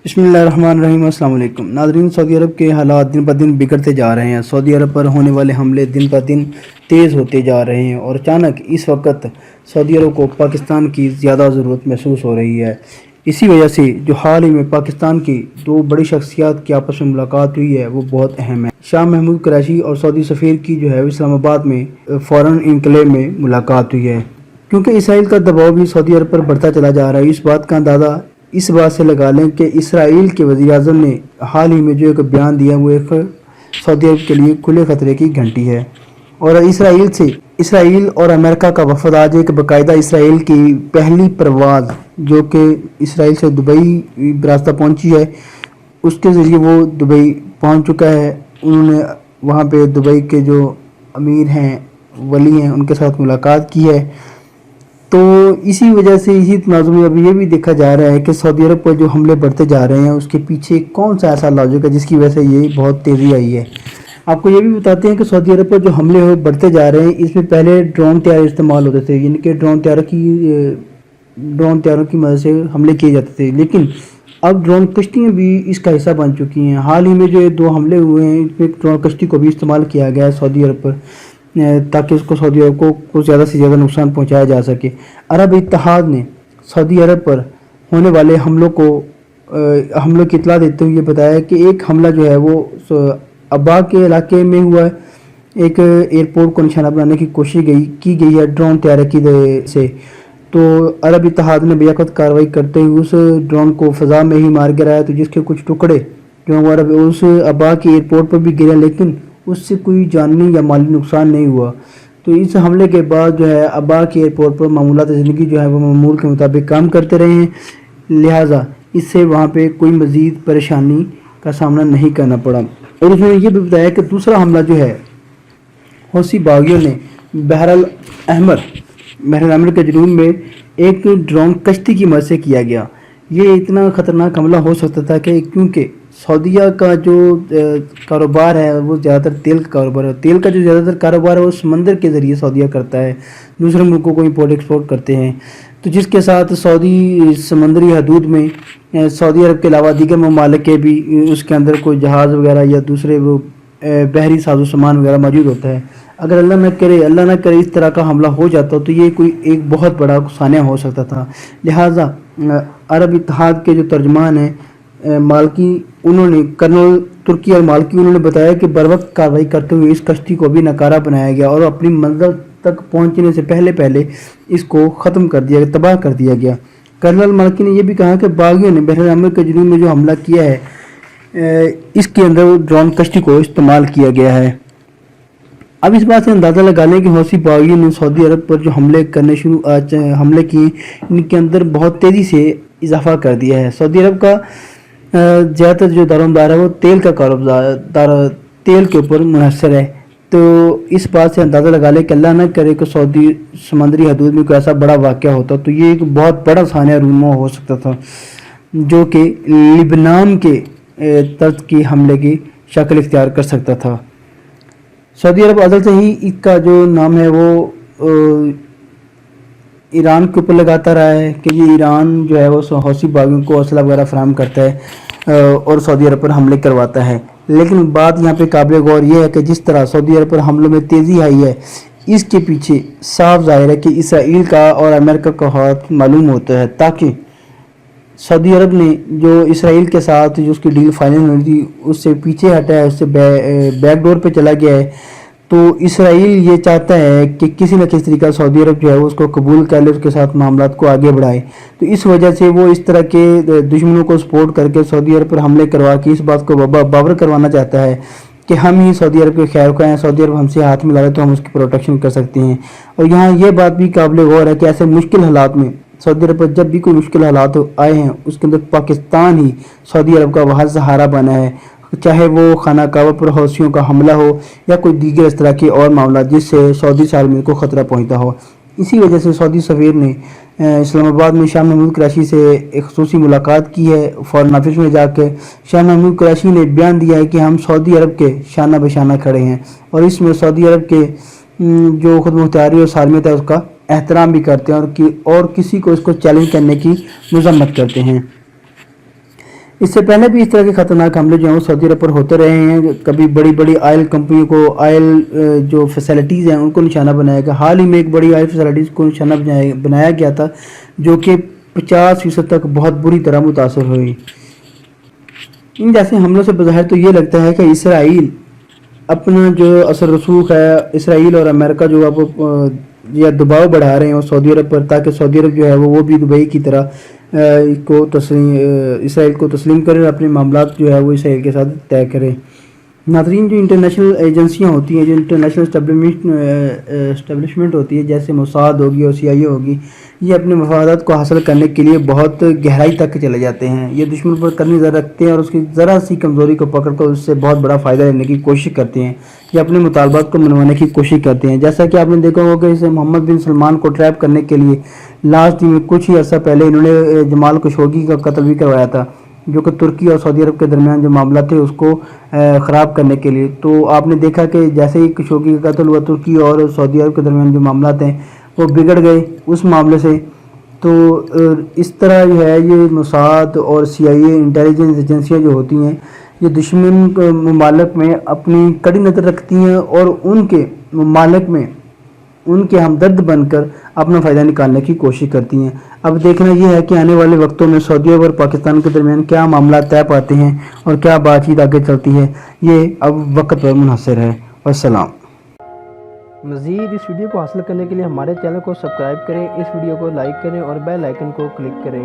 بسم اللہ الرحمن الرحیم۔ السلام علیکم ناظرین، سعودی عرب کے حالات دن بدن بگڑتے جا رہے ہیں۔ سعودی عرب پر ہونے والے حملے دن بدن تیز ہوتے جا رہے ہیں اور اچانک اس وقت سعودی عرب کو پاکستان کی زیادہ ضرورت محسوس ہو رہی ہے۔ اسی وجہ سے جو حال ہی میں پاکستان کی دو بڑی شخصیات کی آپس میں ملاقات ہوئی ہے وہ بہت اہم ہے۔ شاہ محمود قریشی اور سعودی سفیر کی جو ہے اسلام آباد میں فارن انکلیو میں ملاقات ہوئی ہے، کیونکہ اسرائیل کا دباؤ بھی سعودی عرب پر بڑھتا چلا جا رہا ہے۔ اس بات کا اندازہ اس بات سے لگا لیں کہ اسرائیل کے وزیر اعظم نے حال ہی میں جو ایک بیان دیا وہ ایک سعودی عرب کے لیے کھلے خطرے کی گھنٹی ہے۔ اور اسرائیل اور امریکہ کا وفد آج ایک باقاعدہ اسرائیل کی پہلی پرواز جو کہ اسرائیل سے دبئی راستہ پہنچی ہے، اس کے ذریعے وہ دبئی پہنچ چکا ہے۔ انہوں نے وہاں پہ دبئی کے جو امیر ہیں، ولی ہیں، ان کے ساتھ ملاقات کی ہے۔ تو اسی وجہ سے اسی تناظر میں اب یہ بھی دیکھا جا رہا ہے کہ سعودی عرب پر جو حملے بڑھتے جا رہے ہیں اس کے پیچھے کون سا ایسا لاجک ہے جس کی وجہ سے یہ بہت تیزی آئی ہے۔ آپ کو یہ بھی بتاتے ہیں کہ سعودی عرب پر جو حملے بڑھتے جا رہے ہیں اس میں پہلے ڈرون طیارے استعمال ہوتے تھے، یعنی کہ ڈرون طیاروں کی مدد سے حملے کیے جاتے تھے، لیکن اب ڈرون کشتیاں بھی اس کا حصہ بن چکی ہیں۔ حال ہی میں جو دو حملے ہوئے ہیں اس میں ڈرون کشتی کو بھی استعمال کیا گیا ہے سعودی عرب پر، تاکہ اس کو سعودی عرب کو زیادہ سے زیادہ نقصان پہنچایا جا سکے۔ عرب اتحاد نے سعودی عرب پر ہونے والے حملوں کی اطلاع دیتے ہوئے یہ بتایا کہ ایک حملہ جو ہے وہ ابا کے علاقے میں ہوا ہے، ایک ایئرپورٹ کو نشانہ بنانے کی کوشش کی گئی ہے ڈرون طیارے کی سے۔ تو عرب اتحاد نے بیاقت کارروائی کرتے ہوئے اس ڈرون کو فضا میں ہی مار گرایا، تو جس کے کچھ ٹکڑے جو اس ابا کے ایئرپورٹ پر بھی گرے، لیکن اس سے کوئی جانی یا مالی نقصان نہیں ہوا۔ تو اس حملے کے بعد جو ہے ابا کے ایئرپورٹ پر معمولات زندگی جو ہے وہ معمول کے مطابق کام کرتے رہے ہیں، لہٰذا اس سے وہاں پہ کوئی مزید پریشانی کا سامنا نہیں کرنا پڑا۔ اور اس نے یہ بھی بتایا کہ دوسرا حملہ جو ہے حوثی باغیوں نے بحر الحمر کے جنوب میں ایک ڈرون کشتی کی مدد سے کیا گیا۔ یہ اتنا خطرناک حملہ ہو سکتا تھا کہ کیونکہ سعودیہ کا جو کاروبار ہے وہ زیادہ تر تیل کا کاروبار ہے، تیل کا جو زیادہ تر کاروبار ہے وہ سمندر کے ذریعے سعودیہ کرتا ہے، دوسرے ملکوں کو امپورٹ ایکسپورٹ کرتے ہیں، تو جس کے ساتھ سعودی سمندری حدود میں سعودی عرب کے علاوہ دیگر ممالک کے بھی اس کے اندر کوئی جہاز وغیرہ یا دوسرے وہ بحری ساز و سامان وغیرہ موجود ہوتا ہے۔ اگر اللہ نہ کرے اس طرح کا حملہ ہو جاتا تو یہ کوئی ایک بہت بڑا سانحہ ہو سکتا تھا۔ لہٰذا عرب اتحاد کے جو ترجمان ہیں مالکی، انہوں نے کرنل ترکی اور مالکی انہوں نے بتایا کہ بروقت کارروائی کرتے ہوئے اس کشتی کو بھی ناکارہ بنایا گیا اور اپنی منزل تک پہنچنے سے پہلے اس کو ختم کر دیا گیا، تباہ کر دیا گیا۔ کرنل مالکی نے یہ بھی کہا کہ باغیوں نے بحر الحمر کے جنوب میں جو حملہ کیا ہے اس کے اندر ڈرون کشتی کو استعمال کیا گیا ہے۔ اب اس بات سے اندازہ لگا لیں کہ حوثی باغیوں نے سعودی عرب پر جو حملے کیے ان کے اندر بہت تیزی سے اضافہ کر دیا ہے۔ سعودی عرب کا زیادہ تر جو دارومدار ہے وہ تیل کا کاروبار، تیل کے اوپر منحصر ہے۔ تو اس بات سے اندازہ لگا لیں کہ اللہ نہ کرے کہ سعودی سمندری حدود میں کوئی ایسا بڑا واقعہ ہوتا تو یہ ایک بہت بڑا سانحہ رونما ہو سکتا تھا جو کہ لبنان کے طرز کی حملے کی شکل اختیار کر سکتا تھا۔ سعودی عرب ازل سے ہی اس کا جو نام ہے وہ ایران کے اوپر لگاتا رہا ہے کہ یہ ایران جو ہے وہ حوثی باغیوں کو اسلحہ وغیرہ فراہم کرتا ہے اور سعودی عرب پر حملے کرواتا ہے۔ لیکن بات یہاں پہ قابل غور یہ ہے کہ جس طرح سعودی عرب پر حملوں میں تیزی آئی ہے اس کے پیچھے صاف ظاہر ہے کہ اسرائیل کا اور امریکہ کا ہاتھ معلوم ہوتا ہے، تاکہ سعودی عرب نے جو اسرائیل کے ساتھ جو اس کی ڈیل فائنل ہوئی تھی اس سے پیچھے ہٹا ہے، اس سے بیک ڈور پہ چلا گیا ہے۔ تو اسرائیل یہ چاہتا ہے کہ کسی نہ کسی طریقہ سعودی عرب جو ہے اس کو قبول کر لے، اس کے ساتھ معاملات کو آگے بڑھائے۔ تو اس وجہ سے وہ اس طرح کے دشمنوں کو سپورٹ کر کے سعودی عرب پر حملے کروا کے اس بات کو باور کروانا چاہتا ہے کہ ہم ہی سعودی عرب کے خیر خواہ ہیں، سعودی عرب ہم سے ہاتھ ملا لے تو ہم اس کی پروٹیکشن کر سکتے ہیں۔ اور یہاں یہ بات بھی قابل غور ہے کہ ایسے مشکل حالات میں سعودی عرب پر جب بھی کوئی مشکل حالات آئے ہیں اس کے اندر پاکستان ہی سعودی عرب کا واحد سہارا بنا ہے، چاہے وہ خانہ کعبہ پر حوثیوں کا حملہ ہو یا کوئی دیگر اس طرح کے اور معاملات جس سے سعودی سالمین کو خطرہ پہنچتا ہو۔ اسی وجہ سے سعودی سفیر نے اسلام آباد میں شاہ محمود قریشی سے ایک خصوصی ملاقات کی ہے۔ فارن آفس میں جا کے شاہ محمود قریشی نے بیان دیا ہے کہ ہم سعودی عرب کے شانہ بہ شانہ کھڑے ہیں اور اس میں سعودی عرب کے جو خود مختاری اور سالمیت ہے اس کا احترام بھی کرتے ہیں اور کسی کو اس کو چیلنج کرنے کی مذمت کرتے ہیں۔ اس سے پہلے بھی اس طرح کے خطرناک حملے جو ہیں وہ سعودی عرب پر ہوتے رہے ہیں. کبھی بڑی بڑی آئل کمپنیوں کو آئل جو فیسلٹیز ہیں ان کو نشانہ بنایا گیا. حال ہی میں ایک بڑی آئل فیسلٹیز کو نشانہ بنایا گیا تھا جو کہ 50% تک بہت بری طرح متاثر ہوئی. ان جیسے حملوں سے بظاہر تو یہ لگتا ہے کہ اسرائیل اپنا جو اثر رسوخ ہے، اسرائیل اور امریکہ جو اب یا دباؤ بڑھا رہے ہیں سعودی عرب پر، تاکہ سعودی عرب جو ہے وہ بھی دبئی کی طرح اسرائیل کو تسلیم کرے اور اپنے معاملات جو ہے وہ اسرائیل کے ساتھ طے کرے. ناظرین، جو انٹرنیشنل ایجنسیاں ہوتی ہیں، جو انٹرنیشنل اسٹیبلشمنٹ ہوتی ہے، جیسے موساد ہوگی اور CIA ہوگی، یہ اپنے مفادات کو حاصل کرنے کے لیے بہت گہرائی تک چلے جاتے ہیں. یہ دشمن پر کرنی ذرا رکھتے ہیں اور اس کی ذرا سی کمزوری کو پکڑ کر اس سے بہت بڑا فائدہ لینے کی کوشش کرتے ہیں یا اپنے مطالبات کو منوانے کی کوشش کرتے ہیں. جیسا کہ آپ نے دیکھا ہوگا کہ اسے محمد بن سلمان کو ٹریپ کرنے کے لیے لاسٹ میں کچھ ہی عرصہ پہلے انہوں نے جمال خشوگی کا قتل بھی کروایا تھا، جو کہ ترکی اور سعودی عرب کے درمیان جو معاملات تھے اس کو خراب کرنے کے لیے. تو آپ نے دیکھا کہ جیسے ہی خشوگی کا قتل ہوا، ترکی اور سعودی عرب کے درمیان جو معاملات ہیں وہ بگڑ گئے اس معاملے سے. تو اس طرح جو ہے یہ موساد اور CIA انٹیلیجنس ایجنسیاں جو ہوتی ہیں یہ دشمن ممالک میں اپنی کڑی نظر رکھتی ہیں اور ان کے ممالک میں ان کے ہمدرد بن کر اپنا فائدہ نکالنے کی کوشش کرتی ہیں. اب دیکھنا یہ ہے کہ آنے والے وقتوں میں سعودی عرب اور پاکستان کے درمیان کیا معاملات طے پاتے ہیں اور کیا بات چیت آگے چلتی ہے. یہ اب وقت پر منحصر ہے. والسلام. مزید اس ویڈیو کو حاصل کرنے کے لیے ہمارے چینل کو سبسکرائب کریں، اس ویڈیو کو لائک کریں اور بیل آئیکن کو کلک کریں.